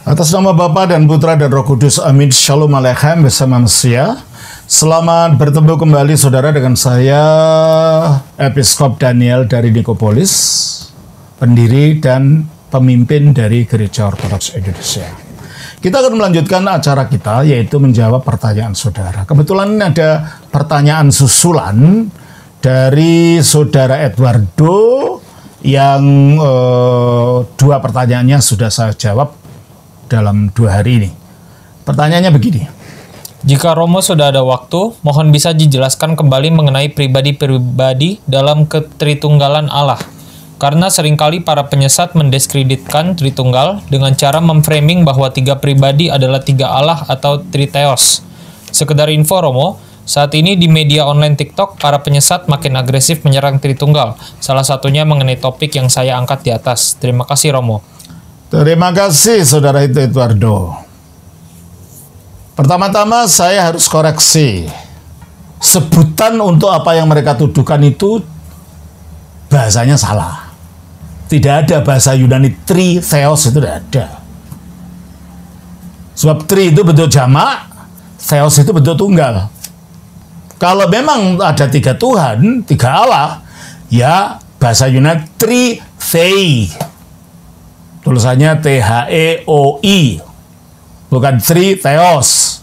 Atas nama Bapa dan Putra dan Roh Kudus, amin. Shalom Aleichem bersama Mesia. Selamat bertemu kembali saudara dengan saya, Episkop Daniel dari Nikopolis, pendiri dan pemimpin dari Gereja Ortodoks Indonesia. Kita akan melanjutkan acara kita, yaitu menjawab pertanyaan saudara. Kebetulan ada pertanyaan susulan dari saudara Edwardo yang dua pertanyaannya sudah saya jawab dalam 2 hari ini. Pertanyaannya begini. Jika Romo sudah ada waktu, mohon bisa dijelaskan kembali mengenai pribadi-pribadi dalam ketritunggalan Allah. Karena seringkali para penyesat mendiskreditkan Tritunggal dengan cara memframing bahwa 3 pribadi adalah 3 Allah atau Triteos. Sekedar info Romo, saat ini di media online TikTok, para penyesat makin agresif menyerang Tritunggal. Salah satunya mengenai topik yang saya angkat di atas. Terima kasih Romo. Terima kasih saudara Edwardo. Pertama-tama saya harus koreksi. Sebutan untuk apa yang mereka tuduhkan itu bahasanya salah. Tidak ada bahasa Yunani tri, theos itu tidak ada. Sebab tri itu bentuk jamak, theos itu bentuk tunggal. Kalau memang ada 3 Tuhan, 3 Allah, ya bahasa Yunani tri thei. Tulisannya T-H-E-O-I, bukan tri theos.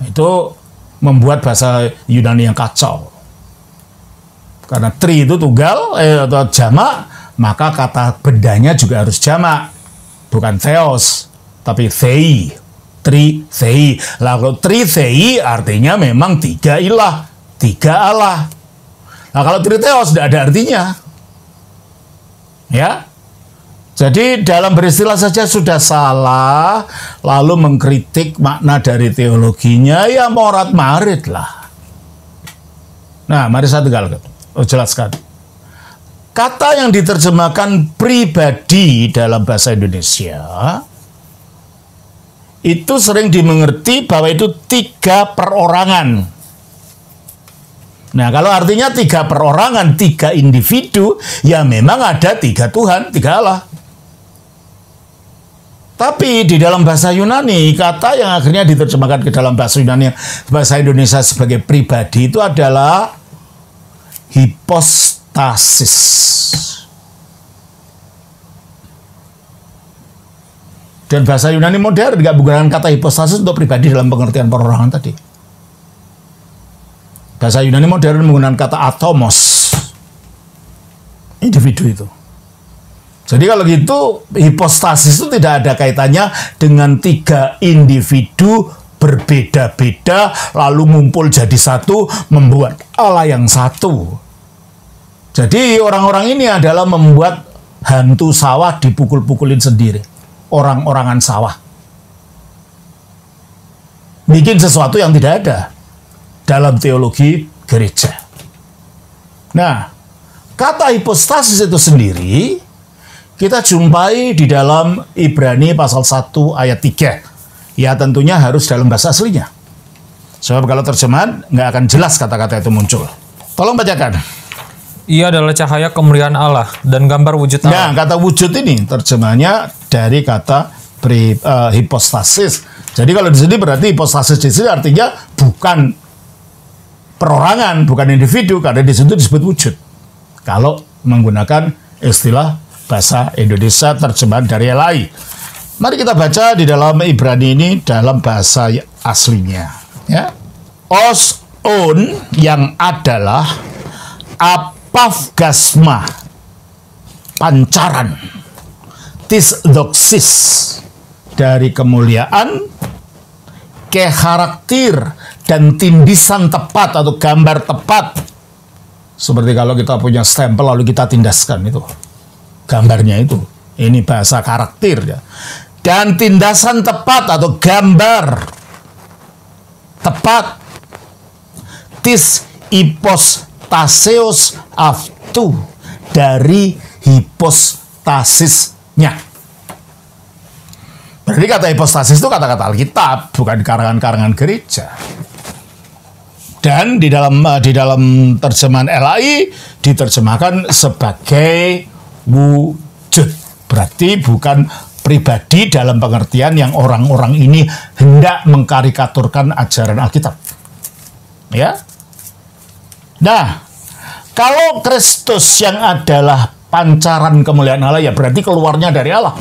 Itu membuat bahasa Yunani yang kacau. Karena tri itu tunggal atau jamak, maka kata bendanya juga harus jamak, bukan theos, tapi thei, tri thei. Lalu tri thei artinya memang 3 ilah, 3 Allah. Nah kalau tri theos tidak ada artinya, ya. Jadi dalam beristilah saja sudah salah, lalu mengkritik makna dari teologinya, ya morat marit lah. Nah, mari saya jelaskan. Kata yang diterjemahkan pribadi dalam bahasa Indonesia, itu sering dimengerti bahwa itu 3 perorangan. Nah, kalau artinya 3 perorangan, 3 individu, ya memang ada 3 Tuhan, 3 Allah. Tapi di dalam bahasa Yunani, kata yang akhirnya diterjemahkan ke dalam bahasa Yunani, bahasa Indonesia sebagai pribadi itu adalah hipostasis. Dan bahasa Yunani modern tidak menggunakan kata hipostasis untuk pribadi dalam pengertian perorangan tadi. Bahasa Yunani modern menggunakan kata atomos, individu itu. Jadi kalau gitu, hipostasis itu tidak ada kaitannya dengan 3 individu berbeda-beda, lalu ngumpul jadi satu, membuat Allah yang satu. Jadi orang-orang ini adalah membuat hantu sawah dipukul-pukulin sendiri. Orang-orangan sawah. Bikin sesuatu yang tidak ada dalam teologi gereja. Nah, kata hipostasis itu sendiri kita jumpai di dalam Ibrani pasal 1 ayat 3. Ya tentunya harus dalam bahasa aslinya. Sebab kalau terjemahan nggak akan jelas kata-kata itu muncul. Tolong bacakan. Ia adalah cahaya kemuliaan Allah dan gambar wujud Allah. Nah, kata wujud ini terjemahannya dari kata hipostasis. Jadi kalau di sini berarti hipostasis di sini artinya bukan perorangan, bukan individu, karena di situ disebut wujud. Kalau menggunakan istilah bahasa Indonesia terjemahan dari LAI. Mari kita baca di dalam Ibrani ini dalam bahasa aslinya. Ya. Oson yang adalah apafgasma, pancaran, tisdoksis, dari kemuliaan, keharaktir, dan tindisan tepat atau gambar tepat. Seperti kalau kita punya stempel lalu kita tindaskan itu. Gambarnya itu. Ini bahasa karakter ya. Dan tindasan tepat atau gambar tepat. Tis hipostaseos aftu, dari hipostasisnya. Berarti kata hipostasis itu kata-kata Alkitab, bukan karangan-karangan gereja. Dan di dalam terjemahan LAI diterjemahkan sebagai wujud. Berarti bukan pribadi dalam pengertian yang orang-orang ini hendak mengkarikaturkan ajaran Alkitab. Ya. Nah, kalau Kristus yang adalah pancaran kemuliaan Allah, ya berarti keluarnya dari Allah.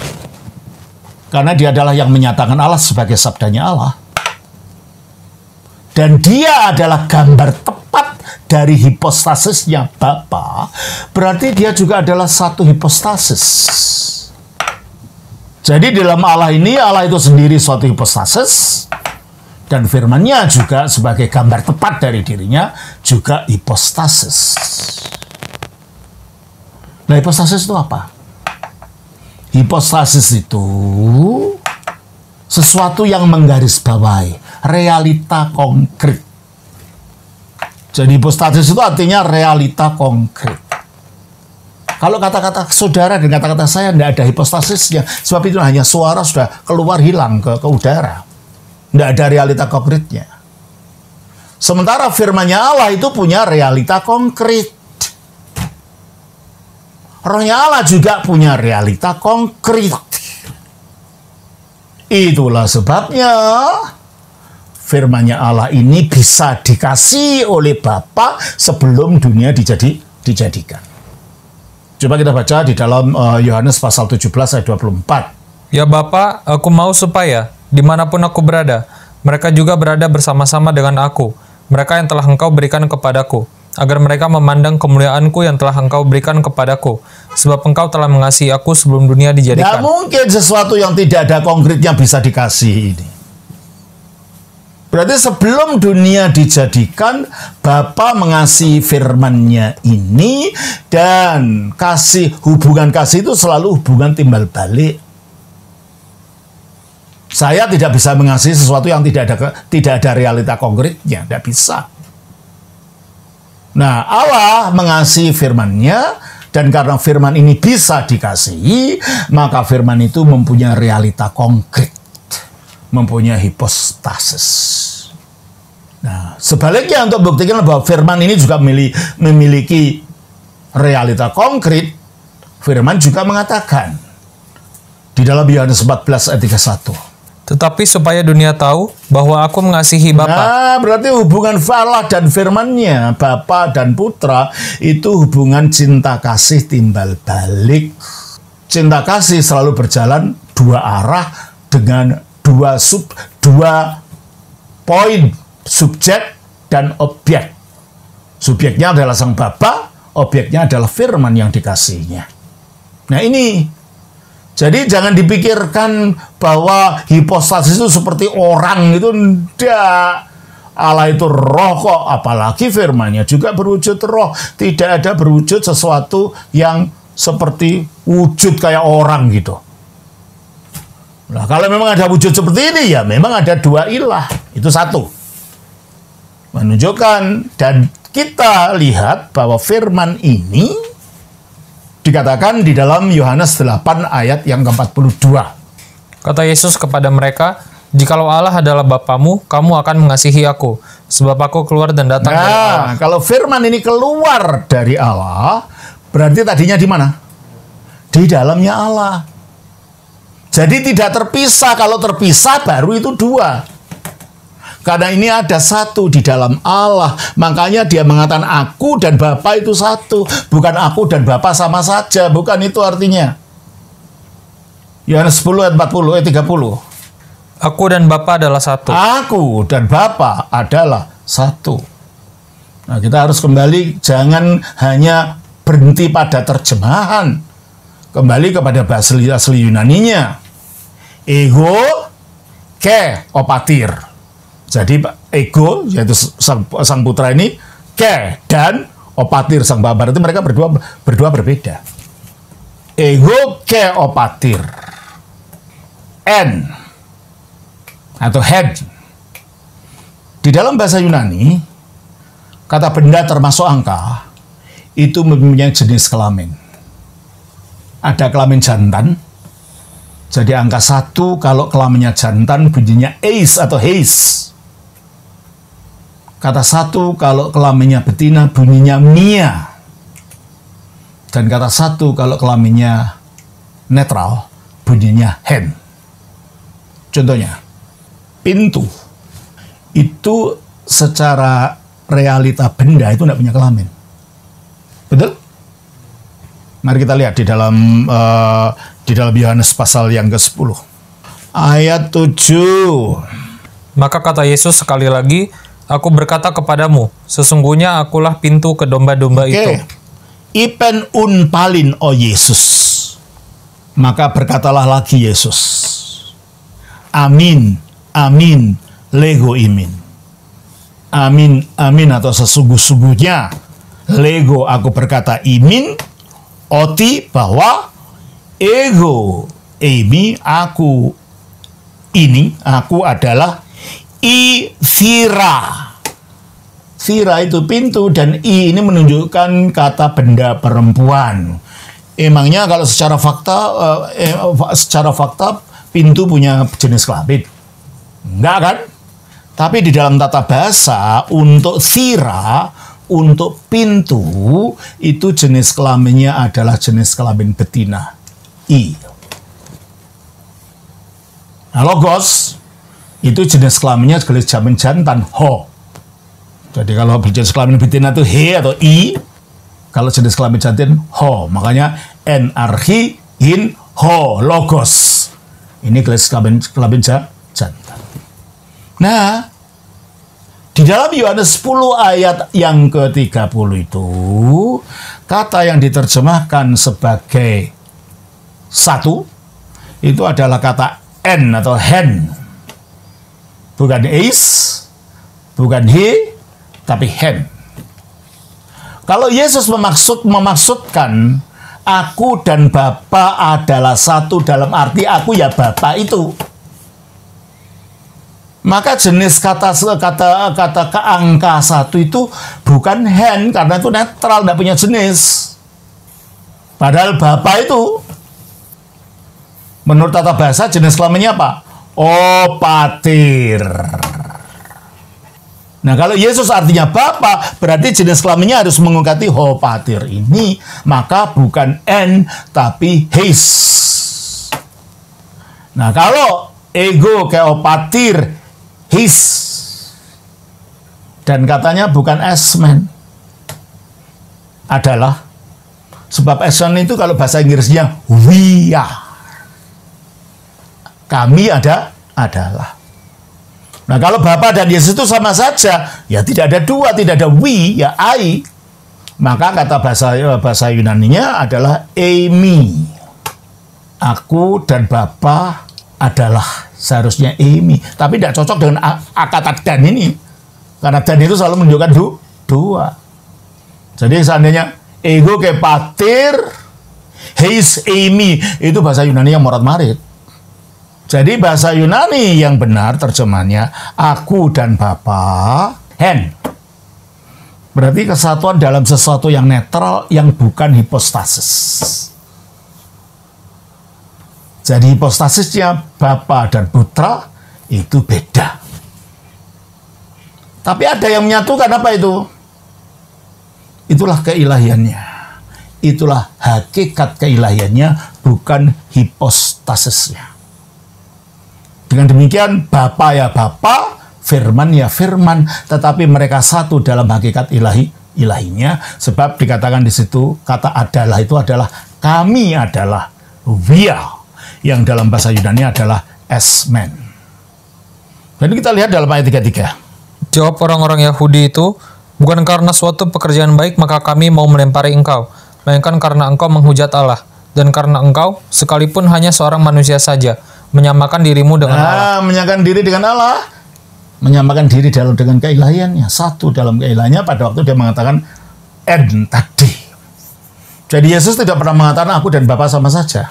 Karena dia adalah yang menyatakan Allah sebagai sabdanya Allah. Dan dia adalah gambar tepat dari hipostasisnya Bapa. Berarti dia juga adalah satu hipostasis. Jadi dalam Allah ini, Allah itu sendiri suatu hipostasis. Dan firman-Nya juga sebagai gambar tepat dari dirinya juga hipostasis. Nah, hipostasis itu apa? Hipostasis itu sesuatu yang menggarisbawahi realita konkret. Jadi hipostasis itu artinya realita konkret. Kalau kata-kata saudara dan kata-kata saya tidak ada hipostasisnya, sebab itu hanya suara sudah keluar hilang ke udara. Tidak ada realita konkretnya. Sementara firman-Nya Allah itu punya realita konkret. Roh-Nya Allah juga punya realita konkret. Itulah sebabnya firman-Nya Allah ini bisa dikasih oleh Bapa sebelum dunia dijadikan. Coba kita baca di dalam Yohanes pasal 17 ayat 24. Ya Bapa, aku mau supaya dimanapun aku berada, mereka juga berada bersama-sama dengan aku, mereka yang telah Engkau berikan kepadaku, agar mereka memandang kemuliaan-Ku yang telah Engkau berikan kepadaku, sebab Engkau telah mengasihi aku sebelum dunia dijadikan. Tidak mungkin sesuatu yang tidak ada konkretnya bisa dikasih ini. Berarti sebelum dunia dijadikan, Bapa mengasihi firman-Nya ini, dan hubungan kasih itu selalu hubungan timbal balik. Saya tidak bisa mengasihi sesuatu yang tidak ada realita konkretnya, tidak bisa. Nah, Allah mengasihi firman-Nya, dan karena firman ini bisa dikasihi, maka firman itu mempunyai realita konkret, mempunyai hipostasis. Nah, sebaliknya untuk membuktikan bahwa firman ini juga memiliki realita konkret, firman juga mengatakan di dalam Yohanes 14 ayat 31. Tetapi supaya dunia tahu bahwa aku mengasihi Bapa. Nah, berarti hubungan Allah dan firman-Nya, Bapa dan Putra, itu hubungan cinta kasih timbal balik. Cinta kasih selalu berjalan dua arah dengan dua poin, subjek dan objek. Subjeknya adalah Sang Bapa, objeknya adalah firman yang dikasihinya. Nah, ini jadi jangan dipikirkan bahwa hipostasis itu seperti orang, itu tidak. Allah itu roh kok, apalagi firman-Nya juga berwujud roh. Tidak ada berwujud sesuatu yang seperti wujud kayak orang gitu. Nah, kalau memang ada wujud seperti ini, ya memang ada dua ilah. Itu satu. Menunjukkan, dan kita lihat bahwa firman ini dikatakan di dalam Yohanes 8 ayat yang ke-42. Kata Yesus kepada mereka, "Jikalau Allah adalah Bapamu, kamu akan mengasihi aku, sebab aku keluar dan datang dari Allah." Kalau firman ini keluar dari Allah, berarti tadinya di mana? Di dalamnya Allah. Jadi tidak terpisah. Kalau terpisah baru itu dua. Karena ini ada satu di dalam Allah. Makanya dia mengatakan aku dan Bapa itu satu. Bukan aku dan Bapa sama saja. Bukan itu artinya. Yohanes 10 ayat 40 ayat 30. Aku dan Bapa adalah satu. Aku dan Bapa adalah satu. Nah, kita harus kembali, jangan hanya berhenti pada terjemahan. Kembali kepada bahasa asli Yunaninya. Ego ke opatir. Jadi ego, yaitu sang putra ini, ke, dan opatir sang Bapa. Berarti mereka berdua berbeda. Ego ke opatir. N atau head. Di dalam bahasa Yunani, kata benda termasuk angka itu mempunyai jenis kelamin. Ada kelamin jantan. Jadi angka 1 kalau kelaminnya jantan bunyinya eis atau heis. Kata 1 kalau kelaminnya betina bunyinya mia. Dan kata 1 kalau kelaminnya netral bunyinya hen. Contohnya, pintu itu secara realita benda itu tidak punya kelamin. Betul? Mari kita lihat di dalam Yohanes pasal yang ke-10. Ayat 7. Maka kata Yesus sekali lagi, aku berkata kepadamu, sesungguhnya akulah pintu ke domba-domba itu. Ipen unpalin o Yesus. Maka berkatalah lagi Yesus, amin, amin, lego imin. Amin, amin atau sesungguh-sungguhnya, lego aku berkata imin, oti bahwa ego, emi, aku ini, aku adalah i vira. Vira itu pintu dan i ini menunjukkan kata benda perempuan. Emangnya kalau secara fakta pintu punya jenis kelamin? Enggak kan? Tapi di dalam tata bahasa untuk vira, untuk pintu itu jenis kelaminnya adalah jenis kelamin betina, i. Nah, logos itu jenis kelaminnya jenis kelamin jantan, ho. Jadi kalau jenis kelamin betina itu he atau i, kalau jenis kelamin jantan ho. Makanya enarchi in ho, logos. Ini jenis kelamin jantan. Nah, di dalam Yohanes 10 ayat yang ke-30 itu, kata yang diterjemahkan sebagai satu, itu adalah kata en atau hen. Bukan is, bukan he, tapi hen. Kalau Yesus memaksudkan aku dan Bapa adalah satu dalam arti aku ya Bapa itu, maka jenis kata keangka satu itu bukan hen karena itu netral, tidak punya jenis. Padahal Bapa itu menurut tata bahasa jenis kelaminnya apa? Oh, patir. Nah, kalau Yesus artinya Bapa, berarti jenis kelaminnya harus mengungkati ho patir ini, maka bukan en tapi his. Nah, kalau ego ke opatir his, dan katanya bukan esmen, adalah, sebab esmen itu kalau bahasa Inggrisnya we are, kami adalah. Nah, kalau Bapa dan Yesus itu sama saja, ya tidak ada dua, tidak ada we, ya I. Maka kata bahasa Yunaninya adalah eimi. Aku dan Bapa adalah, seharusnya eimi. Tapi tidak cocok dengan kata dan ini. Karena dan itu selalu menunjukkan dua. Jadi seandainya ego ke patir, heis eimi, itu bahasa Yunani yang morat-marit. Jadi bahasa Yunani yang benar terjemahannya aku dan Bapa, hen. Berarti kesatuan dalam sesuatu yang netral yang bukan hipostasis. Jadi hipostasisnya Bapa dan Putra itu beda. Tapi ada yang menyatukan, apa itu? Itulah keilahiannya. Itulah hakikat keilahiannya, bukan hipostasisnya. Dengan demikian, Bapa ya Bapa, Firman ya Firman, tetapi mereka satu dalam hakikat ilahinya, sebab dikatakan di situ kata adalah itu adalah kami adalah, we are, yang dalam bahasa Yunani adalah esmen. Dan kita lihat dalam ayat 33. Jawab orang-orang Yahudi itu, bukan karena suatu pekerjaan baik maka kami mau melempari engkau, melainkan karena engkau menghujat Allah, dan karena engkau sekalipun hanya seorang manusia saja, menyamakan dirimu dengan Allah. Menyamakan diri dengan Allah. Menyamakan diri dengan keilahiannya. Satu dalam keilahiannya pada waktu dia mengatakan en tadi. Jadi Yesus tidak pernah mengatakan aku dan Bapa sama saja.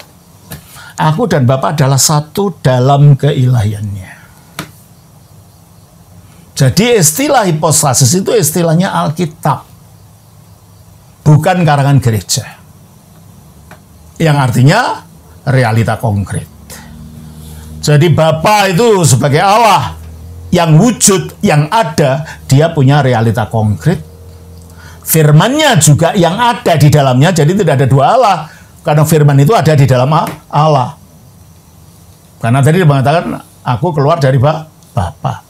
Aku dan Bapa adalah satu dalam keilahiannya. Jadi istilah hipostasis itu istilahnya Alkitab. Bukan karangan gereja. Yang artinya realita konkret. Jadi Bapa itu sebagai Allah yang wujud, yang ada, dia punya realita konkret. Firman-Nya juga yang ada di dalamnya, jadi tidak ada dua Allah. Karena firman itu ada di dalam Allah. Karena tadi mengatakan aku keluar dari Bapa.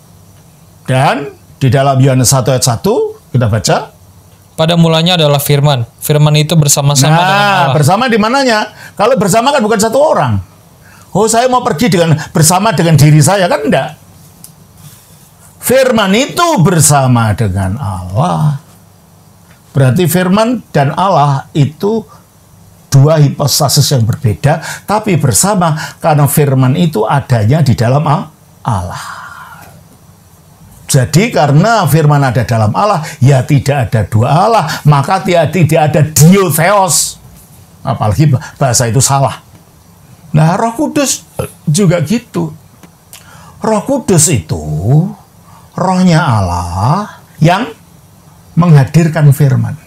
Dan di dalam Yohanes 1 ayat 1 kita baca, pada mulanya adalah firman. Firman itu bersama-sama dengan Allah. Bersama di mananya? Kalau bersama kan bukan satu orang. Oh, saya mau pergi bersama dengan diri saya, kan enggak. Firman itu bersama dengan Allah. Berarti firman dan Allah itu dua hipostasis yang berbeda, tapi bersama karena firman itu adanya di dalam Allah. Jadi karena firman ada dalam Allah, ya tidak ada dua Allah, maka tidak ada diotheos. Apalagi bahasa itu salah. Nah, Roh Kudus juga gitu. Roh Kudus itu rohnya Allah yang menghadirkan firman.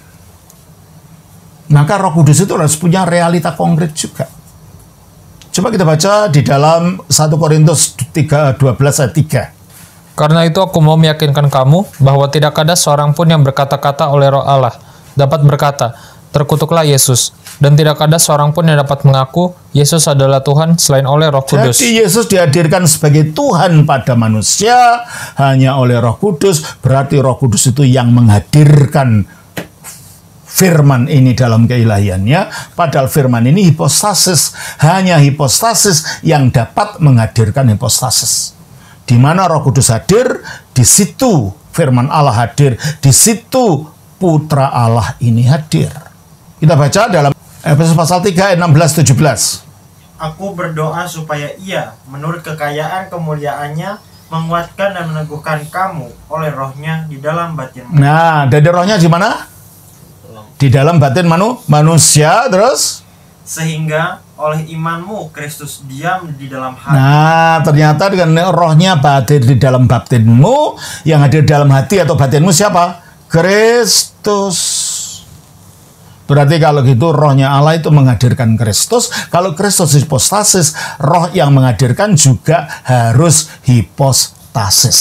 Maka Roh Kudus itu harus punya realita konkret juga. Coba kita baca di dalam 1 Korintus 12 ayat 3. Karena itu aku mau meyakinkan kamu bahwa tidak ada seorang pun yang berkata-kata oleh Roh Allah dapat berkata, terkutuklah Yesus. Dan tidak ada seorang pun yang dapat mengaku Yesus adalah Tuhan selain oleh Roh Kudus. Jadi Yesus dihadirkan sebagai Tuhan pada manusia hanya oleh Roh Kudus. Berarti Roh Kudus itu yang menghadirkan firman ini dalam keilahiannya. Padahal firman ini hipostasis. Hanya hipostasis yang dapat menghadirkan hipostasis. Di mana Roh Kudus hadir, di situ firman Allah hadir, di situ Putra Allah ini hadir. Kita baca dalam Efesus pasal 3 ayat 16-17. Aku berdoa supaya Ia menurut kekayaan kemuliaannya menguatkan dan meneguhkan kamu oleh rohnya di dalam batinmu. Nah, dari rohnya di mana? Di dalam batin manusia, terus? Sehingga oleh imanmu Kristus diam di dalam hati. Nah, ternyata dengan rohnya hadir di dalam batinmu, yang hadir dalam hati atau batinmu siapa? Kristus. Berarti kalau gitu rohnya Allah itu menghadirkan Kristus. Kalau Kristus hipostasis, roh yang menghadirkan juga harus hipostasis.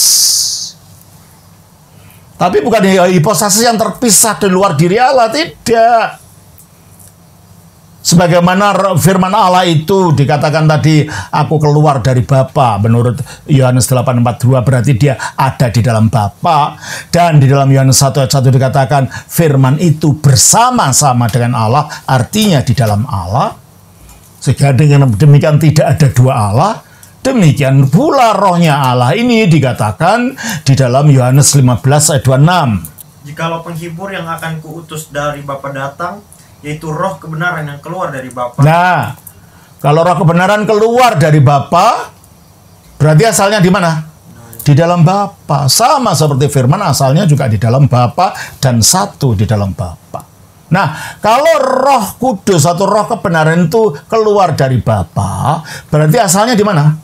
Tapi bukan hipostasis yang terpisah di luar diri Allah, tidak. Sebagaimana firman Allah itu dikatakan tadi, aku keluar dari Bapa, menurut Yohanes 8:42, berarti dia ada di dalam Bapa. Dan di dalam Yohanes 1 ayat 1 dikatakan firman itu bersama-sama dengan Allah, artinya di dalam Allah. Sehingga dengan demikian tidak ada dua Allah. Demikian pula rohnya Allah ini dikatakan di dalam Yohanes 15 ayat 26. Jikalau penghibur yang akan kuutus dari Bapa datang, yaitu roh kebenaran yang keluar dari Bapa. Nah, kalau roh kebenaran keluar dari Bapa, berarti asalnya di mana? Di dalam Bapa. Sama seperti firman asalnya juga di dalam Bapa dan satu di dalam Bapa. Nah, kalau Roh Kudus atau roh kebenaran itu keluar dari Bapa, berarti asalnya di mana?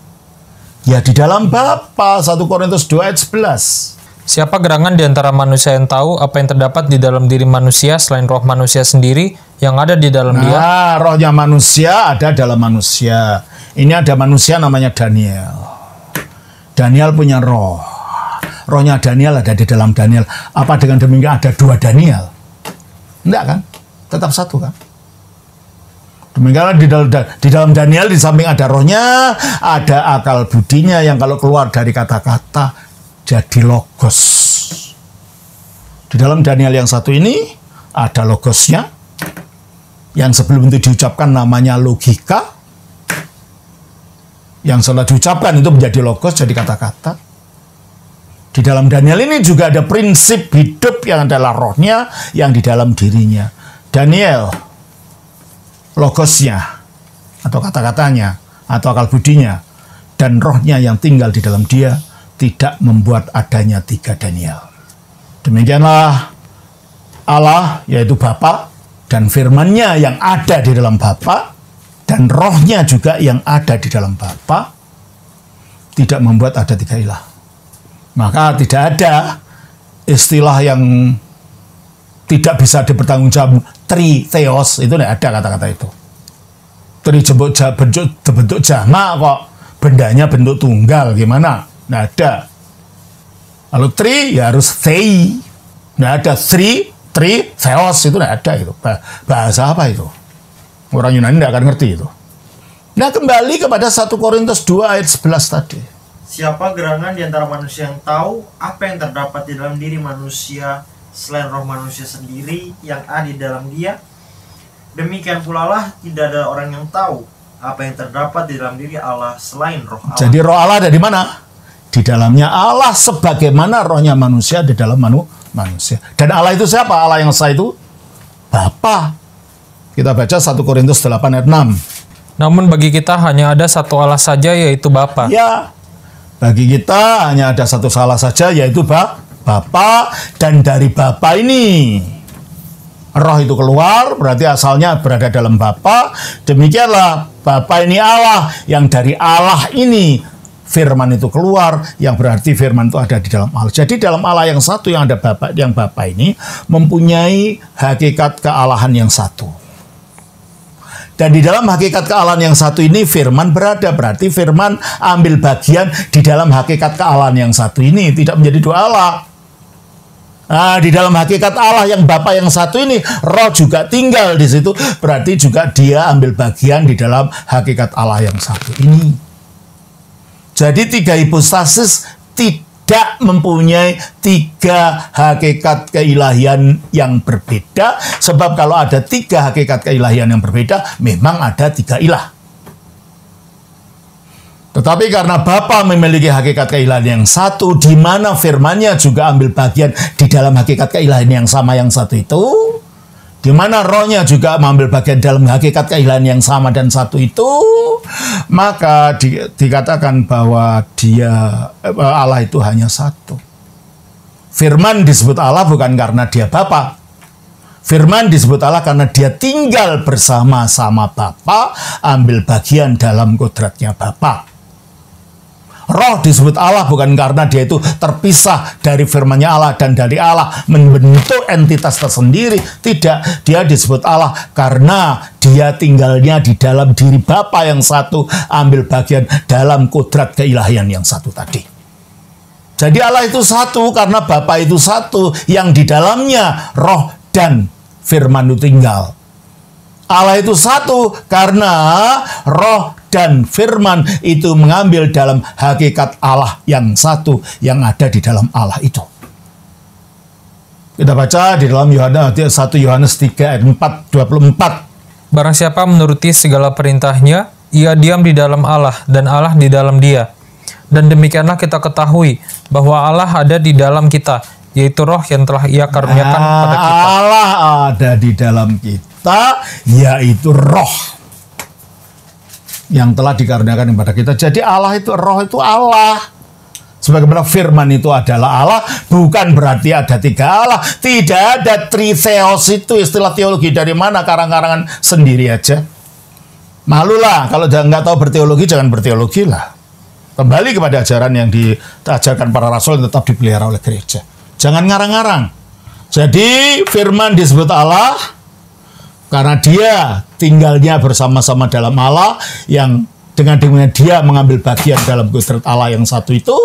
Ya di dalam Bapa. 1 Korintus 2 ayat 11. Siapa gerangan di antara manusia yang tahu apa yang terdapat di dalam diri manusia selain roh manusia sendiri yang ada di dalam dia? Nah, rohnya manusia ada dalam manusia. Ini ada manusia namanya Daniel. Daniel punya roh. Rohnya Daniel ada di dalam Daniel. Apa dengan demikian ada dua Daniel? Enggak kan? Tetap satu kan? Demikianlah di dalam Daniel, di samping ada rohnya, ada akal budinya yang kalau keluar dari kata-kata jadi logos. Di dalam Daniel yang satu ini ada logosnya, yang sebelum itu diucapkan namanya logika, yang setelah diucapkan itu menjadi logos, jadi kata-kata. Di dalam Daniel ini juga ada prinsip hidup yang adalah rohnya yang di dalam dirinya. Daniel, logosnya atau kata-katanya atau akal budinya dan rohnya yang tinggal di dalam dia tidak membuat adanya tiga Daniel. Demikianlah Allah, yaitu Bapa, dan firman-Nya yang ada di dalam Bapa, dan rohnya juga yang ada di dalam Bapa, tidak membuat ada tiga ilah. Maka tidak ada istilah yang tidak bisa dipertanggungjawab, tritheos, itu tidak ada kata-kata itu. Tri bentuk jamak kok, bendanya bentuk tunggal, gimana? Nggak ada. Kalau tri ya harus thei. Nggak ada tri, theos, itu nggak ada itu. Bahasa apa itu? Orang Yunani nggak akan ngerti itu. Nah, kembali kepada 1 Korintus 2 ayat 11 tadi. Siapa gerangan di antara manusia yang tahu apa yang terdapat di dalam diri manusia selain roh manusia sendiri yang ada di dalam dia? Demikian pula lah tidak ada orang yang tahu apa yang terdapat di dalam diri Allah selain roh Allah. Jadi roh Allah ada di mana? Di dalamnya Allah, sebagaimana rohnya manusia di dalam manusia. Dan Allah itu siapa? Allah yang esa itu Bapa. Kita baca 1 Korintus 8 ayat 6. Namun bagi kita hanya ada satu Allah saja, yaitu Bapa. Ya, bagi kita hanya ada satu Allah saja, yaitu Bapa. Dan dari Bapa ini roh itu keluar, berarti asalnya berada dalam Bapa. Demikianlah Bapa ini Allah, yang dari Allah ini firman itu keluar, yang berarti firman itu ada di dalam Allah. Jadi dalam Allah yang satu yang ada Bapa, yang Bapa ini mempunyai hakikat kealahan yang satu. Dan di dalam hakikat kealahan yang satu ini firman berada, berarti firman ambil bagian di dalam hakikat kealahan yang satu ini, tidak menjadi dua Allah. Nah, di dalam hakikat Allah yang Bapa yang satu ini, roh juga tinggal di situ, berarti juga dia ambil bagian di dalam hakikat Allah yang satu ini. Jadi 3 hipostasis tidak mempunyai 3 hakikat keilahian yang berbeda, sebab kalau ada 3 hakikat keilahian yang berbeda, memang ada 3 ilah. Tetapi karena Bapa memiliki hakikat keilahian yang satu, di mana firman-Nya juga ambil bagian di dalam hakikat keilahian yang sama yang satu itu, di mana rohnya juga mengambil bagian dalam hakikat keilahian yang sama dan satu itu, maka dikatakan bahwa Allah itu hanya satu. Firman disebut Allah bukan karena dia Bapa. Firman disebut Allah karena dia tinggal bersama-sama Bapa, ambil bagian dalam kodratnya Bapa. Roh disebut Allah bukan karena dia itu terpisah dari firman-Nya Allah dan dari Allah membentuk entitas tersendiri. Tidak, dia disebut Allah karena dia tinggalnya di dalam diri Bapa yang satu, ambil bagian dalam kodrat keilahian yang satu tadi. Jadi Allah itu satu karena Bapa itu satu, yang di dalamnya roh dan firman itu tinggal. Allah itu satu karena roh dan firman itu mengambil dalam hakikat Allah yang satu yang ada di dalam Allah itu. Kita baca di dalam 1 Yohanes 3 ayat 4:24. Barang siapa menuruti segala perintahnya, ia diam di dalam Allah dan Allah di dalam dia. Dan demikianlah kita ketahui bahwa Allah ada di dalam kita, yaitu roh yang telah ia karuniakan pada kita. Allah ada di dalam kita, yaitu roh yang telah dikaruniakan kepada kita. Jadi Allah itu, roh itu Allah. Sebagaimana firman itu adalah Allah, bukan berarti ada 3 Allah. Tidak ada tritheos, itu istilah teologi dari mana, karang-karangan sendiri aja. Malulah kalau nggak tahu berteologi, jangan berteologi lah. Kembali kepada ajaran yang diajarkan para rasul yang tetap dipelihara oleh gereja. Jangan ngarang-ngarang. Jadi firman disebut Allah karena dia tinggalnya bersama-sama dalam Allah, yang dengan dia mengambil bagian dalam kodrat Allah yang satu itu.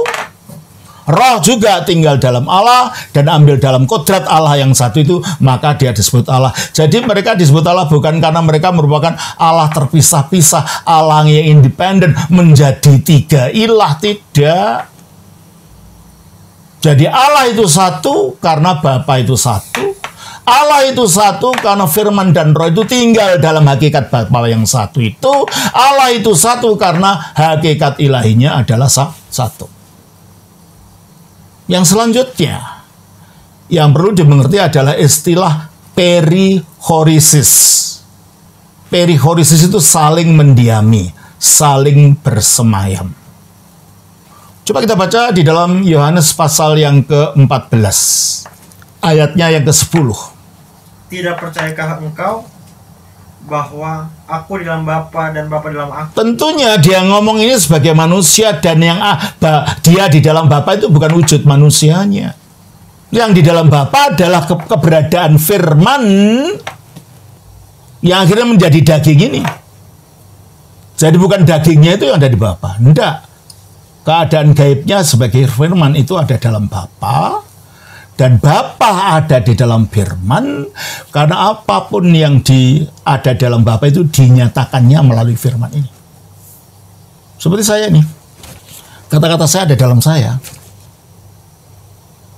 Roh juga tinggal dalam Allah dan ambil dalam kodrat Allah yang satu itu, maka dia disebut Allah. Jadi mereka disebut Allah bukan karena mereka merupakan Allah terpisah-pisah, Allah yang independen menjadi 3 ilah, tidak. Jadi Allah itu satu karena Bapa itu satu. Allah itu satu karena firman dan roh itu tinggal dalam hakikat Bapa yang satu itu. Allah itu satu karena hakikat ilahinya adalah satu. Yang selanjutnya yang perlu dimengerti adalah istilah perihoresis. Perihoresis itu saling mendiami, saling bersemayam. Coba kita baca di dalam Yohanes pasal yang ke-14. Ayatnya yang ke-10. Tidak percayakah engkau bahwa aku di dalam Bapa dan Bapa dalam aku? Tentunya dia ngomong ini sebagai manusia, dan yang dia di dalam Bapa itu bukan wujud manusianya. Yang di dalam Bapa adalah keberadaan firman yang akhirnya menjadi daging ini. Jadi bukan dagingnya itu yang ada di Bapa. Tidak. Keadaan gaibnya sebagai firman itu ada dalam Bapa. Dan Bapa ada di dalam firman, karena apapun yang ada dalam Bapa itu dinyatakannya melalui firman ini. Seperti saya nih. Kata-kata saya ada dalam saya.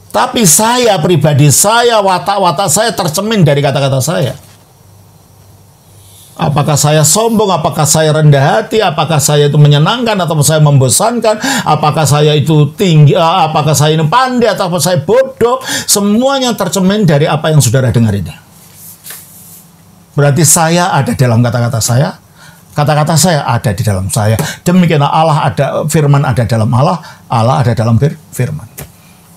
Tapi saya pribadi, saya, watak-watak saya tercermin dari kata-kata saya. Apakah saya sombong, apakah saya rendah hati, apakah saya itu menyenangkan, atau saya membosankan, apakah saya itu tinggi, apakah saya ini pandai, atau saya bodoh. Semuanya tercermin dari apa yang saudara dengar ini. Berarti saya ada dalam kata-kata saya. Kata-kata saya ada di dalam saya. Demikianlah Allah ada, firman ada dalam Allah, Allah ada dalam firman.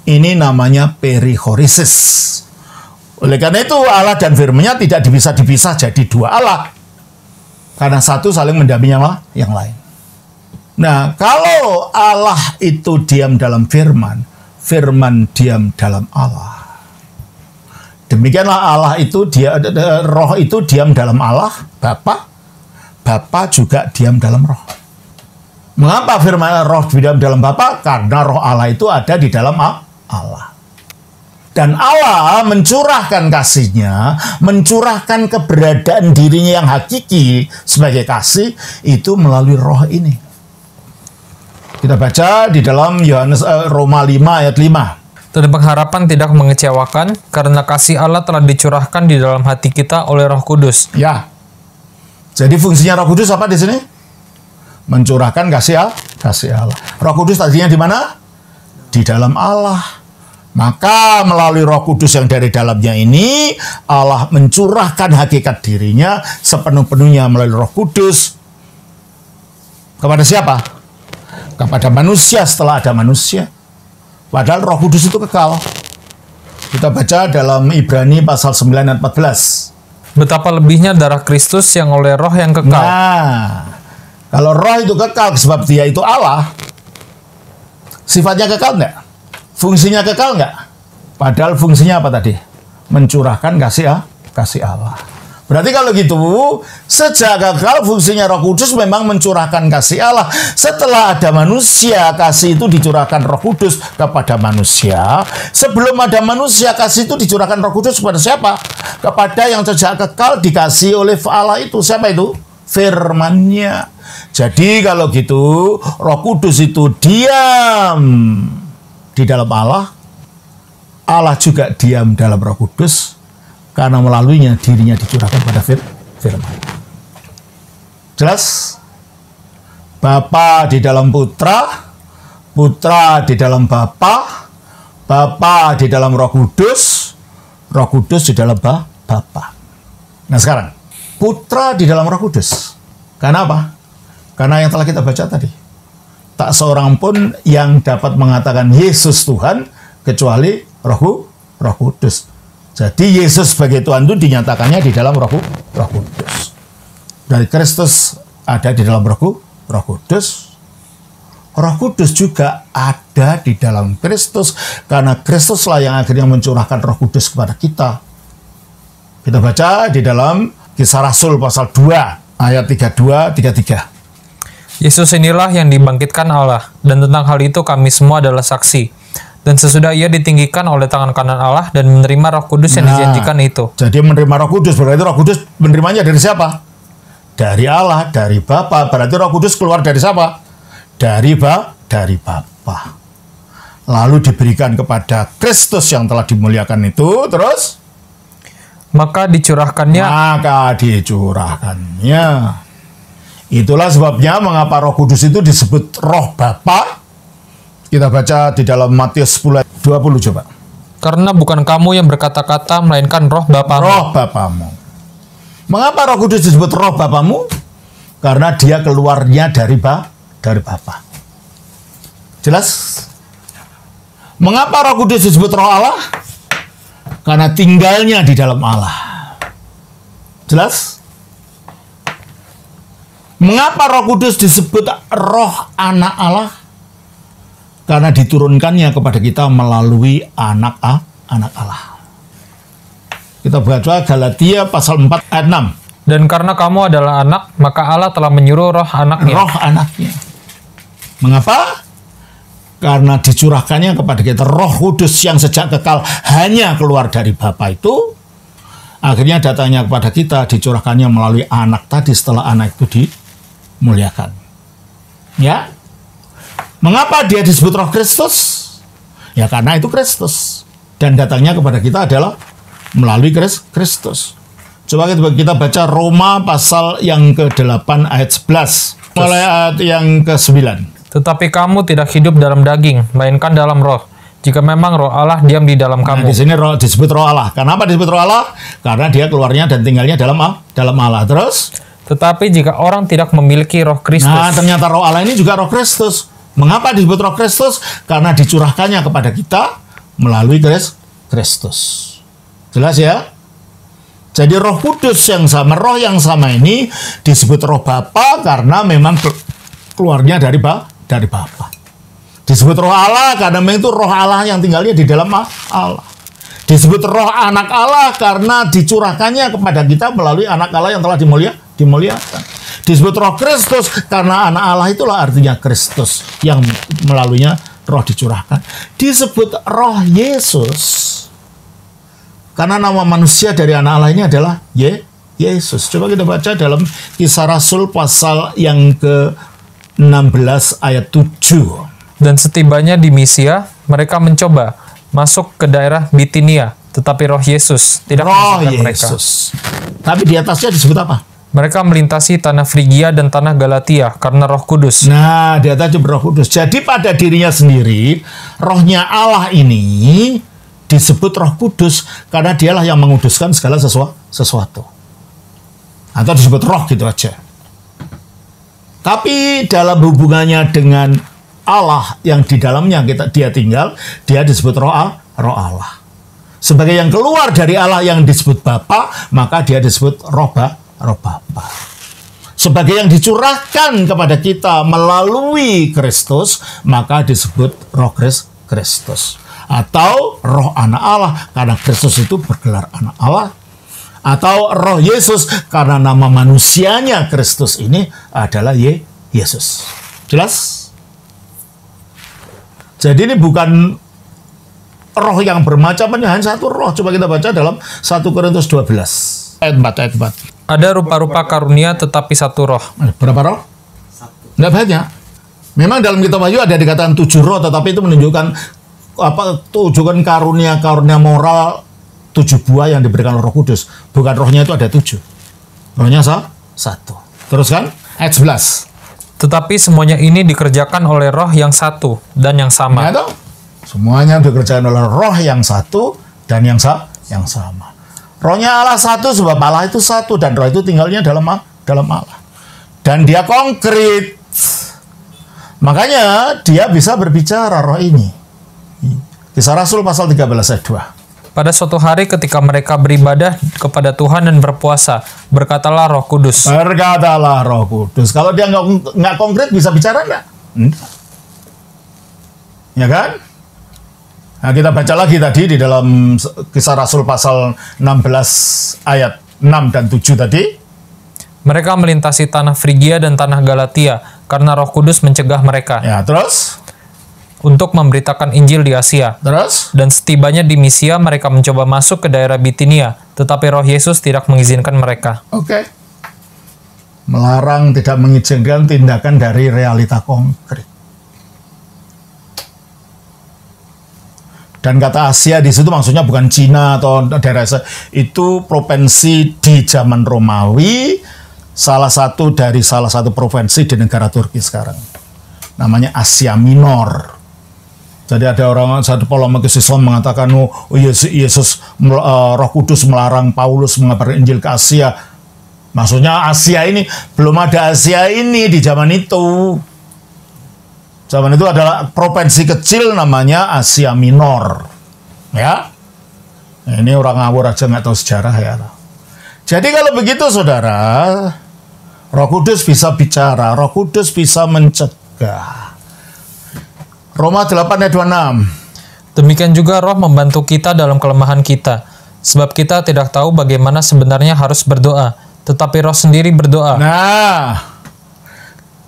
Ini namanya perichoresis. Oleh karena itu Allah dan firman-Nya tidak bisa dipisah jadi dua Allah. Karena satu saling mendampingi yang lain. Nah, kalau Allah itu diam dalam firman, firman diam dalam Allah. Demikianlah Allah itu, roh itu diam dalam Allah, Bapa. Bapa juga diam dalam roh. Mengapa firman roh diam dalam Bapa? Karena roh Allah itu ada di dalam Allah. Dan Allah mencurahkan kasih-Nya, mencurahkan keberadaan dirinya yang hakiki sebagai kasih, itu melalui roh ini. Kita baca di dalam Roma 5 ayat 5. Dan pengharapan tidak mengecewakan, karena kasih Allah telah dicurahkan di dalam hati kita oleh Roh Kudus. Ya. Jadi fungsinya Roh Kudus apa di sini? Mencurahkan kasih Allah. Roh Kudus tadinya di mana? Di dalam Allah. Maka melalui Roh Kudus yang dari dalamnya ini, Allah mencurahkan hakikat dirinya sepenuh-penuhnya melalui Roh Kudus. Kepada siapa? Kepada manusia setelah ada manusia. Padahal Roh Kudus itu kekal. Kita baca dalam Ibrani pasal 9 ayat 14. Betapa lebihnya darah Kristus yang oleh roh yang kekal. Nah, kalau roh itu kekal sebab dia itu Allah, sifatnya kekal enggak? Fungsinya kekal nggak? Padahal fungsinya apa tadi? Mencurahkan kasih Allah. Berarti kalau gitu, sejak kekal fungsinya Roh Kudus memang mencurahkan kasih Allah. Setelah ada manusia, kasih itu dicurahkan Roh Kudus kepada manusia. Sebelum ada manusia, kasih itu dicurahkan Roh Kudus kepada siapa? Kepada yang sejak kekal dikasih oleh Allah itu. Siapa itu? Firman-Nya. Jadi kalau gitu, Roh Kudus itu diam di dalam Allah, Allah juga diam dalam Roh Kudus, karena melaluinya dirinya dicurahkan pada firman. Jelas? Bapa di dalam Putra, Putra di dalam Bapa, Bapa di dalam Roh Kudus, Roh Kudus di dalam Bapa. Nah sekarang, Putra di dalam Roh Kudus. Karena apa? Karena yang telah kita baca tadi. Tak seorang pun yang dapat mengatakan Yesus Tuhan kecuali Roh Kudus. Jadi Yesus sebagai Tuhan itu dinyatakannya di dalam Roh Kudus. Dari Kristus ada di dalam Roh Kudus. Roh Kudus juga ada di dalam Kristus, karena Kristuslah yang akhirnya mencurahkan Roh Kudus kepada kita. Kita baca di dalam Kisah Rasul pasal 2 ayat 32-33. Yesus inilah yang dibangkitkan Allah, dan tentang hal itu kami semua adalah saksi. Dan sesudah ia ditinggikan oleh tangan kanan Allah dan menerima Roh Kudus yang dijanjikan itu. Jadi menerima Roh Kudus, berarti Roh Kudus menerimanya dari siapa? Dari Allah, dari Bapa. Berarti Roh Kudus keluar dari siapa? Dari Bapa. Lalu diberikan kepada Kristus yang telah dimuliakan itu, terus? Maka dicurahkannya. Itulah sebabnya mengapa Roh Kudus itu disebut Roh Bapa. Kita baca di dalam Matius 10 ayat 20 coba. Karena bukan kamu yang berkata-kata, melainkan roh Bapamu. Roh Bapamu. Mengapa Roh Kudus disebut Roh Bapamu? Karena dia keluarnya dari Bapa. Jelas? Mengapa Roh Kudus disebut Roh Allah? Karena tinggalnya di dalam Allah. Jelas? Mengapa Roh Kudus disebut Roh Anak Allah? Karena diturunkannya kepada kita melalui anak Allah. Kita baca Galatia pasal 4 ayat 6. Dan karena kamu adalah anak, maka Allah telah menyuruh roh anaknya. Roh anaknya. Mengapa? Karena dicurahkannya kepada kita Roh Kudus yang sejak kekal hanya keluar dari Bapa itu, akhirnya datangnya kepada kita, dicurahkannya melalui anak tadi setelah anak itu dimuliakan. Ya. Mengapa dia disebut Roh Kristus? Ya karena itu Kristus. Dan datangnya kepada kita adalah melalui Kristus. Coba kita baca Roma pasal yang ke-8 ayat 11. Mulai ayat yang ke-9. Tetapi kamu tidak hidup dalam daging, melainkan dalam roh. Jika memang roh Allah diam di dalam kamu. Di sini disebut roh Allah. Kenapa disebut roh Allah? Karena dia keluarnya dan tinggalnya dalam Allah. Terus? Tetapi jika orang tidak memiliki roh Kristus. Nah, ternyata roh Allah ini juga roh Kristus. Mengapa disebut roh Kristus? Karena dicurahkannya kepada kita melalui Kristus. Jelas ya? Jadi roh kudus yang sama, roh yang sama ini disebut roh Bapa karena memang keluarnya dari Bapa. Disebut roh Allah karena memang itu roh Allah yang tinggalnya di dalam Allah. Disebut roh anak Allah karena dicurahkannya kepada kita melalui anak Allah yang telah dimuliakan. Disebut roh Kristus karena anak Allah itulah artinya Kristus yang melaluinya roh dicurahkan. Disebut roh Yesus karena nama manusia dari anak Allah ini adalah Yesus. Coba kita baca dalam Kisah Rasul pasal yang ke-16 ayat 7. Dan setibanya di Misia, mereka mencoba masuk ke daerah Bitinia, tetapi roh Yesus tidak mengizinkan mereka. Tapi di atasnya disebut apa? Mereka melintasi tanah Frigia dan tanah Galatia karena Roh Kudus. Nah, di atas Roh Kudus. Jadi pada dirinya sendiri, rohnya Allah ini disebut Roh Kudus karena dialah yang menguduskan segala sesuatu. Atau disebut roh gitu aja. Tapi dalam hubungannya dengan Allah yang di dalamnya dia tinggal, dia disebut roh Allah. Sebagai yang keluar dari Allah yang disebut Bapa, maka dia disebut roh Bapa. Sebagai yang dicurahkan kepada kita melalui Kristus, maka disebut roh Kristus. Atau roh anak Allah, karena Kristus itu bergelar anak Allah. Atau roh Yesus, karena nama manusianya Kristus ini adalah Yesus. Jelas? Jadi ini bukan roh yang bermacam-macam, hanya satu roh. Coba kita baca dalam 1 Korintus 12. Ayat 4. Ada rupa-rupa karunia tetapi satu roh. Berapa roh? Tidak banyak. Memang dalam kitab Wahyu ada dikatakan 7 roh, tetapi itu menunjukkan tujuan karunia moral 7 buah yang diberikan Roh Kudus. Bukan rohnya itu ada 7. Rohnya satu. Terus kan? Ayat 11. Tetapi semuanya ini dikerjakan oleh roh yang satu dan yang sama. Ya, semuanya dikerjakan oleh roh yang satu dan yang sama. Rohnya Allah satu sebab Allah itu satu dan roh itu tinggalnya dalam Allah. Dan dia konkret. Makanya dia bisa berbicara roh ini. Kisah Rasul pasal 13 ayat 2. Pada suatu hari ketika mereka beribadah kepada Tuhan dan berpuasa, berkatalah Roh Kudus. Berkatalah Roh Kudus. Kalau dia nggak konkret bisa bicara nggak? Ya kan? Nah, kita baca lagi tadi di dalam Kisah Rasul pasal 16 ayat 6 dan 7 tadi. Mereka melintasi tanah Frigia dan tanah Galatia karena Roh Kudus mencegah mereka. Ya, terus? Untuk memberitakan Injil di Asia. Terus? Dan setibanya di Misia, mereka mencoba masuk ke daerah Bitinia, tetapi Roh Yesus tidak mengizinkan mereka. Oke. Melarang, tidak mengizinkan tindakan dari realita konkret. Dan kata Asia di situ maksudnya bukan Cina atau daerah itu provinsi di zaman Romawi, salah satu provinsi di negara Turki sekarang. Namanya Asia Minor. Jadi ada satu polemik Islam mengatakan Yesus Roh Kudus melarang Paulus mengabarkan Injil ke Asia. Maksudnya Asia ini belum ada Asia ini di zaman itu. Zaman itu adalah provinsi kecil namanya Asia Minor. Ya. Ini orang ngawur aja nggak tahu sejarah ya. Jadi kalau begitu saudara, Roh Kudus bisa bicara, Roh Kudus bisa mencegah. Roma 8 ayat 26. Demikian juga Roh membantu kita dalam kelemahan kita, sebab kita tidak tahu bagaimana sebenarnya harus berdoa, tetapi Roh sendiri berdoa. Nah,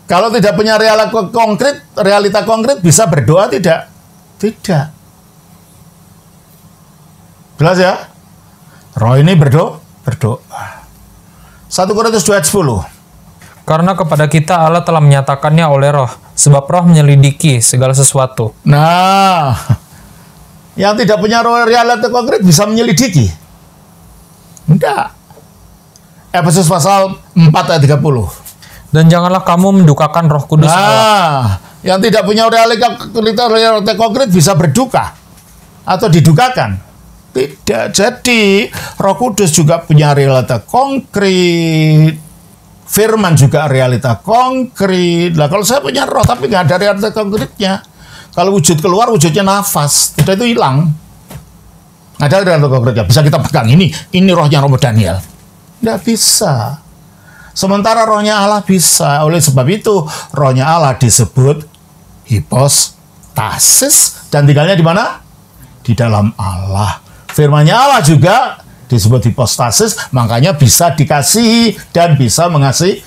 kalau tidak punya realita konkret bisa berdoa tidak? Tidak. Jelas ya? Roh ini berdoa. 1 Korintus 2 ayat 10. Karena kepada kita Allah telah menyatakannya oleh roh, sebab roh menyelidiki segala sesuatu. Nah, yang tidak punya realita konkret bisa menyelidiki? Enggak. Efesus pasal 4 ayat 30. Dan janganlah kamu mendukakan Roh Kudus Allah. Nah, yang tidak punya realita konkret bisa berduka atau didukakan. Tidak. Jadi Roh Kudus juga punya realita konkret. Firman juga realita konkret. Lah kalau saya punya roh tapi nggak ada realita konkretnya, kalau wujud keluar wujudnya nafas, tidak itu hilang. Ada realita konkretnya. Bisa kita pegang ini rohnya Romo Daniel. Nggak bisa. Sementara rohnya Allah bisa. Oleh sebab itu rohnya Allah disebut hipostasis dan tinggalnya di mana? Di dalam Allah. Firman-Nya Allah juga disebut hipostasis, makanya bisa dikasihi dan bisa mengasihi.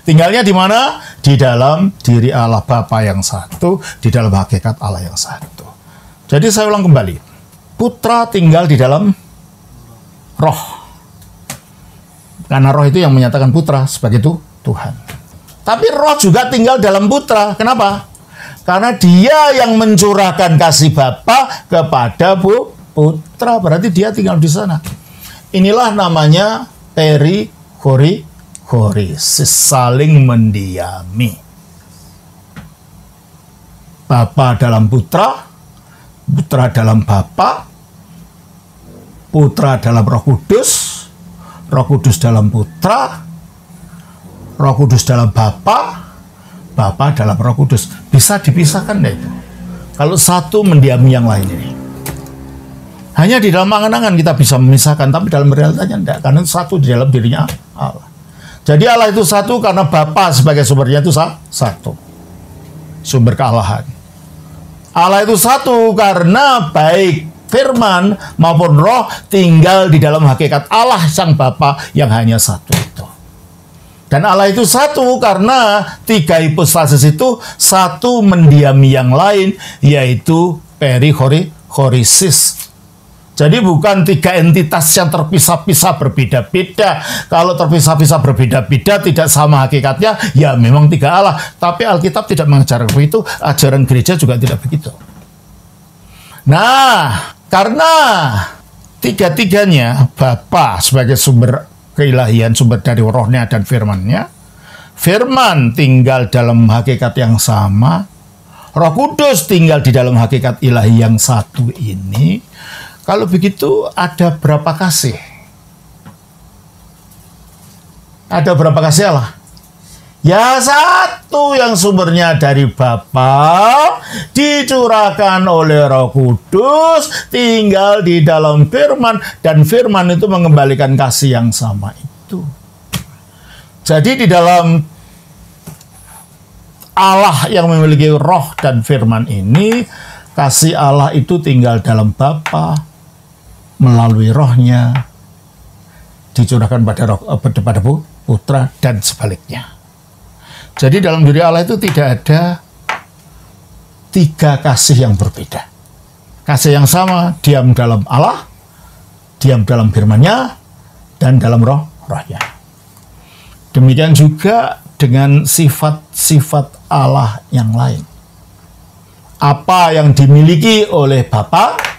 Tinggalnya di mana? Di dalam diri Allah Bapa yang satu, di dalam hakikat Allah yang satu. Jadi saya ulang kembali. Putra tinggal di dalam roh. Karena roh itu yang menyatakan putra sebagai itu Tuhan. Tapi roh juga tinggal dalam putra. Kenapa? Karena dia yang mencurahkan kasih Bapa kepada putra, berarti dia tinggal di sana. Inilah namanya perichoresis, saling mendiami. Bapa dalam putra, putra dalam Bapa, putra dalam Roh Kudus, Roh Kudus dalam putra, Roh Kudus dalam Bapa, Bapa dalam Roh Kudus. Bisa dipisahkan deh itu. Kalau satu mendiami yang lain ini. Hanya di dalam angan-angan kita bisa memisahkan, tapi dalam realitanya tidak, karena satu di dalam dirinya Allah. Jadi Allah itu satu karena Bapa sebagai sumbernya itu satu. Sumber kealahan. Allah itu satu karena baik firman maupun roh tinggal di dalam hakikat Allah sang Bapa yang hanya satu itu. Dan Allah itu satu karena tiga hipostasis itu satu mendiami yang lain, yaitu perichoresis. Jadi bukan tiga entitas yang terpisah-pisah berbeda-beda. Kalau terpisah-pisah berbeda-beda tidak sama hakikatnya, ya memang tiga Allah. Tapi Alkitab tidak mengajarkan begitu, ajaran gereja juga tidak begitu. Nah, karena tiga-tiganya Bapa sebagai sumber keilahian, sumber dari rohnya dan firmannya, firman tinggal dalam hakikat yang sama, Roh Kudus tinggal di dalam hakikat ilahi yang satu ini. Kalau begitu ada berapa kasih? Ada berapa kasih Allah? Ya satu yang sumbernya dari Bapa, dicurahkan oleh Roh Kudus, tinggal di dalam firman, dan firman itu mengembalikan kasih yang sama itu. Jadi di dalam Allah yang memiliki roh dan firman ini, kasih Allah itu tinggal dalam Bapa, melalui rohnya, dicurahkan pada putra, dan sebaliknya. Jadi dalam diri Allah itu tidak ada tiga kasih yang berbeda. Kasih yang sama, diam dalam Allah, diam dalam firman-Nya, dan dalam rohnya. Demikian juga dengan sifat-sifat Allah yang lain. Apa yang dimiliki oleh Bapa,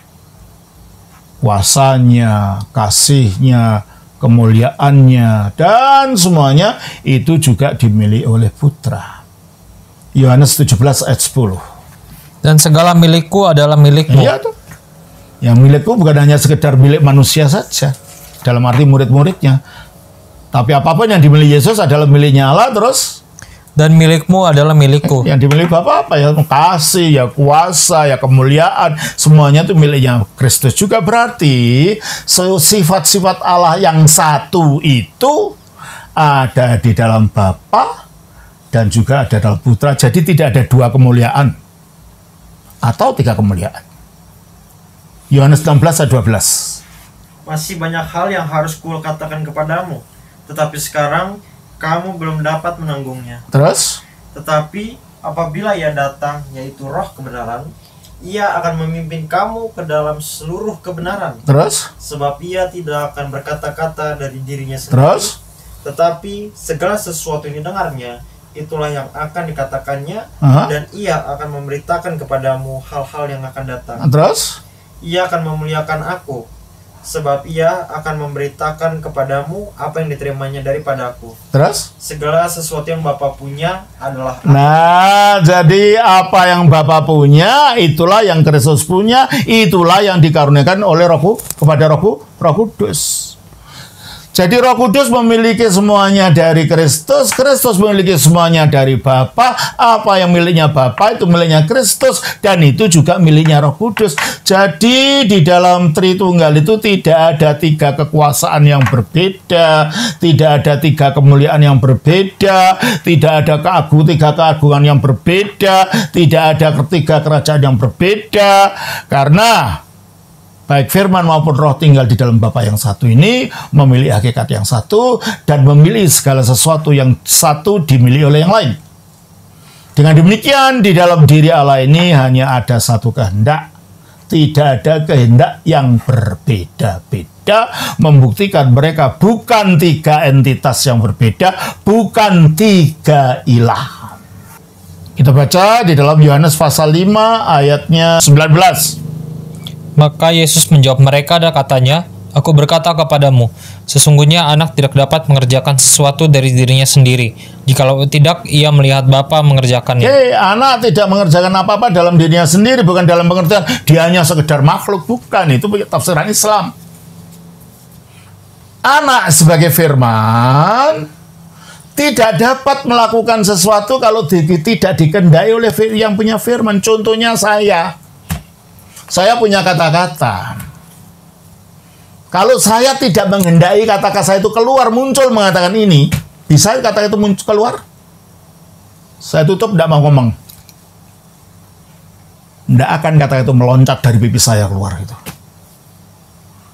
kuasanya, kasihnya, kemuliaannya, dan semuanya itu juga dimiliki oleh Putra. Yohanes 17 ayat 10. Dan segala milikku adalah milikmu. Iya tuh. Yang milikku bukan hanya sekedar milik manusia saja, dalam arti murid-muridnya. Tapi apapun yang dimiliki Yesus adalah miliknya Allah, terus dan milikmu adalah milikku. Yang dimiliki Bapa apa ya? Kasih, ya kuasa, ya kemuliaan, semuanya itu miliknya Kristus. Juga berarti sifat-sifat Allah yang satu itu ada di dalam Bapa dan juga ada dalam Putra. Jadi tidak ada dua kemuliaan atau tiga kemuliaan. Yohanes 16 ayat 12. Masih banyak hal yang harus kukatakan kepadamu, tetapi sekarang kamu belum dapat menanggungnya. Terus? Tetapi apabila Ia datang, yaitu Roh kebenaran, Ia akan memimpin kamu ke dalam seluruh kebenaran. Terus? Sebab Ia tidak akan berkata-kata dari dirinya sendiri. Terus? Tetapi segala sesuatu yang didengarnya, itulah yang akan dikatakannya, dan ia akan memberitakan kepadamu hal-hal yang akan datang. Terus? Ia akan memuliakan aku, sebab ia akan memberitakan kepadamu apa yang diterimanya daripada aku. Terus? Segala sesuatu yang Bapa punya adalah aku. Nah, jadi apa yang Bapa punya, itulah yang Kristus punya, itulah yang dikaruniakan oleh kepada Roh Kudus. Jadi Roh Kudus memiliki semuanya dari Kristus, Kristus memiliki semuanya dari Bapa. Apa yang miliknya Bapa itu miliknya Kristus, dan itu juga miliknya Roh Kudus. Jadi di dalam Tritunggal itu tidak ada 3 kekuasaan yang berbeda, tidak ada 3 kemuliaan yang berbeda, tidak ada 3 keagungan yang berbeda, tidak ada 3 kerajaan yang berbeda, karena baik firman maupun roh tinggal di dalam Bapa yang satu ini, memiliki hakikat yang satu, dan memiliki segala sesuatu yang satu dimiliki oleh yang lain. Dengan demikian, di dalam diri Allah ini hanya ada satu kehendak. Tidak ada kehendak yang berbeda-beda, membuktikan mereka bukan 3 entitas yang berbeda, bukan 3 ilah. Kita baca di dalam Yohanes pasal 5 ayatnya 19. Maka Yesus menjawab mereka dan katanya, Aku berkata kepadamu, sesungguhnya anak tidak dapat mengerjakan sesuatu dari dirinya sendiri. Jikalau tidak, ia melihat Bapa mengerjakannya. Anak tidak mengerjakan apa-apa dalam dirinya sendiri, bukan dalam pengertian dia hanya sekedar makhluk, bukan. Itu tafsiran Islam. Anak sebagai firman tidak dapat melakukan sesuatu kalau tidak dikehendaki oleh yang punya firman. Contohnya saya punya kata-kata. Kalau saya tidak menghendaki kata-kata saya itu keluar, muncul mengatakan ini, bisa kata itu muncul keluar? Saya tutup, tidak mau ngomong. Tidak akan kata itu meloncat dari pipi saya keluar gitu.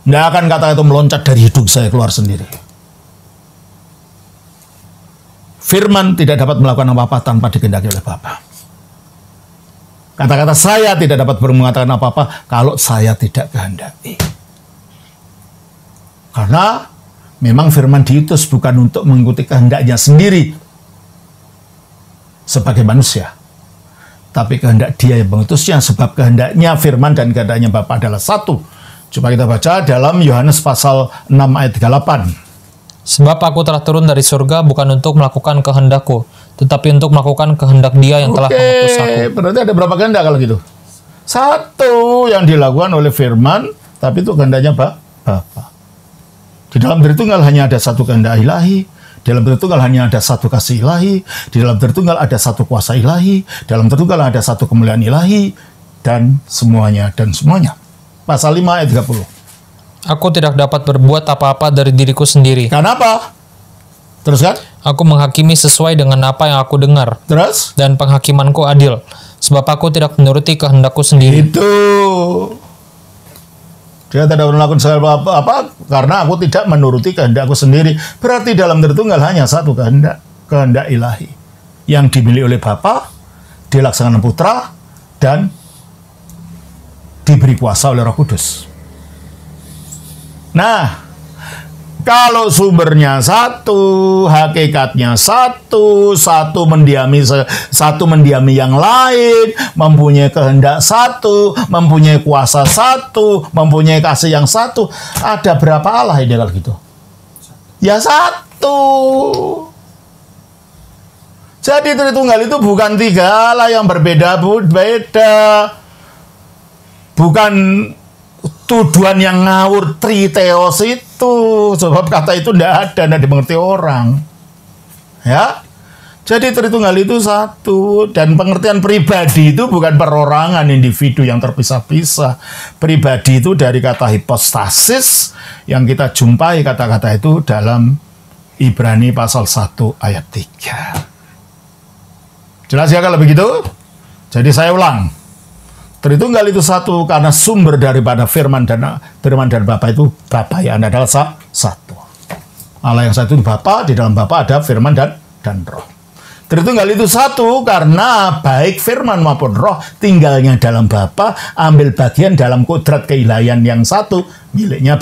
Tidak akan kata itu meloncat dari hidung saya keluar sendiri. Firman tidak dapat melakukan apa-apa tanpa dikehendaki oleh Bapa. Kata-kata saya tidak dapat mengatakan apa-apa kalau saya tidak kehendaki. Karena memang firman diutus bukan untuk mengikuti kehendaknya sendiri sebagai manusia, tapi kehendak dia yang mengutusnya, sebab kehendaknya firman dan kehendaknya Bapa adalah satu. Coba kita baca dalam Yohanes pasal 6 ayat 38. Sebab aku telah turun dari surga bukan untuk melakukan kehendakku, tetapi untuk melakukan kehendak Dia yang telah mengutus aku. Berarti ada berapa kehendak kalau gitu? Satu yang dilakukan oleh firman, tapi itu kehendaknya Bapa. Di dalam Tritunggal hanya ada satu kehendak ilahi, di dalam Tritunggal hanya ada satu kasih ilahi, di dalam Tritunggal ada satu kuasa ilahi, dalam Tritunggal ada satu kemuliaan ilahi, dan semuanya. Pasal 5 ayat 30. Aku tidak dapat berbuat apa-apa dari diriku sendiri. Kenapa? Teruskan. Aku menghakimi sesuai dengan apa yang aku dengar. Terus? Dan penghakimanku adil, sebab aku tidak menuruti kehendakku sendiri. Itu. Dia tidak melakukan apa-apa karena aku tidak menuruti kehendakku sendiri. Berarti dalam Tritunggal hanya satu kehendak ilahi yang dimiliki oleh Bapa, dilaksanakan Putra, dan diberi kuasa oleh Roh Kudus. Nah, kalau sumbernya satu, hakikatnya satu mendiami yang lain, mempunyai kehendak satu, mempunyai kuasa satu, mempunyai kasih yang satu, ada berapa Allah ini kalau gitu? Ya satu. Jadi Tritunggal itu bukan 3 Allah yang berbeda-beda. Bukan tuduhan yang ngawur triteos itu, sebab kata itu tidak ada, tidak dimengerti orang. Ya, jadi Tritunggal itu satu, dan pengertian pribadi itu bukan perorangan individu yang terpisah-pisah. Pribadi itu dari kata hipostasis yang kita jumpai kata-kata itu dalam Ibrani pasal 1 ayat 3. Jelas ya kalau begitu? Jadi saya ulang. Tritunggal itu satu karena sumber daripada firman dan Bapa itu Bapa yang adalah satu. Allah yang satu itu Bapa, di dalam Bapa ada firman dan Roh. Tritunggal itu satu karena baik firman maupun Roh tinggalnya dalam Bapa, ambil bagian dalam kodrat keilahian yang satu miliknya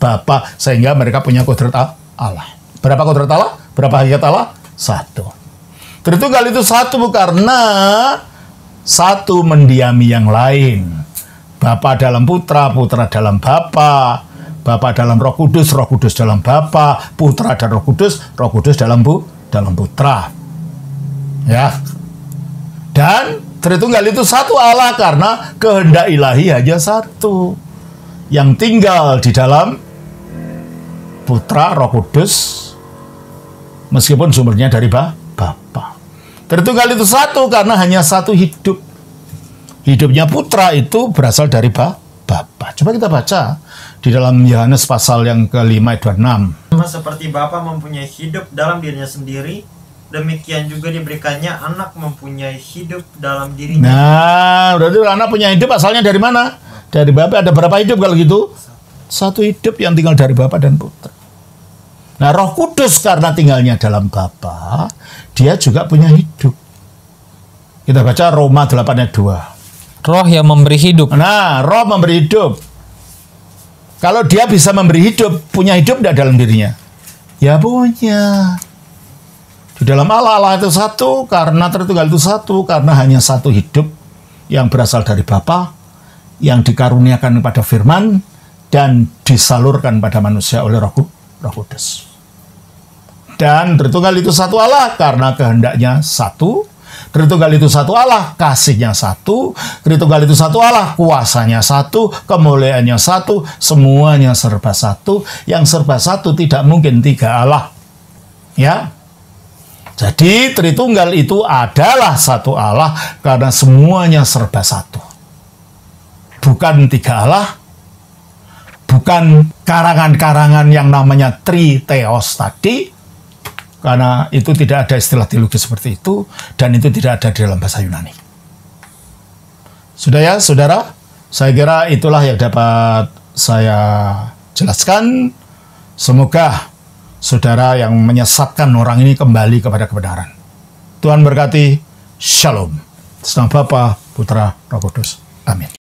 Bapa, sehingga mereka punya kodrat Allah. Berapa kodrat Allah? Berapa hakikat Allah? Satu. Tritunggal itu satu karena satu mendiami yang lain. Bapa dalam Putra, Putra dalam Bapa, Bapa dalam Roh Kudus dalam Bapa, Putra dan Roh Kudus dalam Putra. Ya. Dan Tritunggal itu satu Allah karena kehendak ilahi hanya satu yang tinggal di dalam Putra, Roh Kudus, meskipun sumbernya dari Bapa. Tritunggal itu satu karena hanya satu hidup. Hidupnya Putra itu berasal dari Bapa. Coba kita baca di dalam Yohanes pasal yang ke-5 ayat 26. Seperti Bapa mempunyai hidup dalam dirinya sendiri, demikian juga diberikannya anak mempunyai hidup dalam dirinya. Nah, berarti anak punya hidup asalnya dari mana? Dari Bapa. Ada berapa hidup kalau gitu? Satu hidup yang tinggal dari Bapa dan Putra. Nah, Roh Kudus karena tinggalnya dalam Bapa, dia juga punya hidup. Kita baca Roma 8 ayat 2. Roh yang memberi hidup. Nah, Roh memberi hidup. Kalau dia bisa memberi hidup, punya hidup tidak dalam dirinya? Ya punya. Di dalam Allah itu satu, karena Tritunggal itu satu, karena hanya satu hidup yang berasal dari Bapa, yang dikaruniakan kepada firman, dan disalurkan pada manusia oleh Roh Kudus. Dan Tritunggal itu satu Allah, karena kehendaknya satu. Tritunggal itu satu Allah, kasihnya satu. Tritunggal itu satu Allah, kuasanya satu, kemuliaannya satu, semuanya serba satu. Yang serba satu tidak mungkin tiga Allah. Ya. Jadi Tritunggal itu adalah satu Allah karena semuanya serba satu. Bukan tiga Allah, bukan karangan-karangan yang namanya Triteos tadi. Karena itu tidak ada istilah teologi seperti itu, dan itu tidak ada di dalam bahasa Yunani. Sudah ya, saudara? Saya kira itulah yang dapat saya jelaskan. Semoga saudara yang menyesatkan orang ini kembali kepada kebenaran. Tuhan berkati. Shalom. Nama Bapa, Putra, Roh Kudus. Amin.